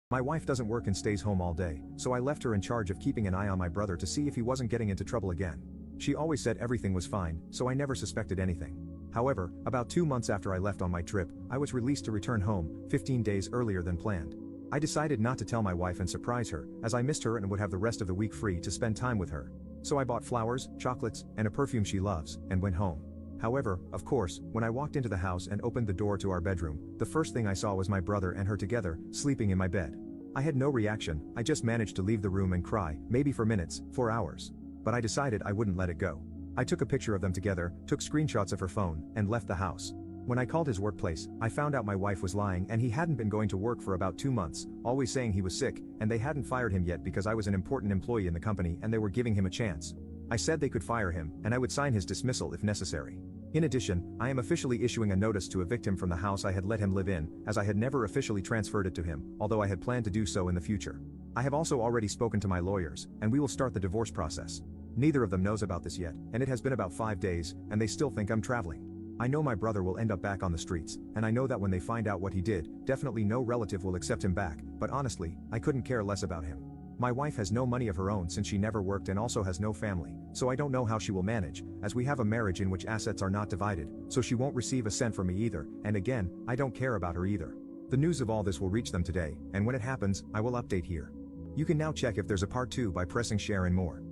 My wife doesn't work and stays home all day, so I left her in charge of keeping an eye on my brother to see if he wasn't getting into trouble again. She always said everything was fine, so I never suspected anything. However, about 2 months after I left on my trip, I was released to return home, 15 days earlier than planned. I decided not to tell my wife and surprise her, as I missed her and would have the rest of the week free to spend time with her. So I bought flowers, chocolates, and a perfume she loves, and went home. However, of course, when I walked into the house and opened the door to our bedroom, the first thing I saw was my brother and her together, sleeping in my bed. I had no reaction, I just managed to leave the room and cry, maybe for minutes, for hours. But I decided I wouldn't let it go. I took a picture of them together, took screenshots of her phone, and left the house. When I called his workplace, I found out my wife was lying and he hadn't been going to work for about 2 months, always saying he was sick, and they hadn't fired him yet because I was an important employee in the company and they were giving him a chance. I said they could fire him, and I would sign his dismissal if necessary. In addition, I am officially issuing a notice to evict him from the house I had let him live in, as I had never officially transferred it to him, although I had planned to do so in the future. I have also already spoken to my lawyers, and we will start the divorce process. Neither of them knows about this yet, and it has been about 5 days, and they still think I'm traveling. I know my brother will end up back on the streets, and I know that when they find out what he did, definitely no relative will accept him back, but honestly, I couldn't care less about him. My wife has no money of her own since she never worked and also has no family, so I don't know how she will manage, as we have a marriage in which assets are not divided, so she won't receive a cent from me either, and again, I don't care about her either. The news of all this will reach them today, and when it happens, I will update here. You can now check if there's a part 2 by pressing share and more.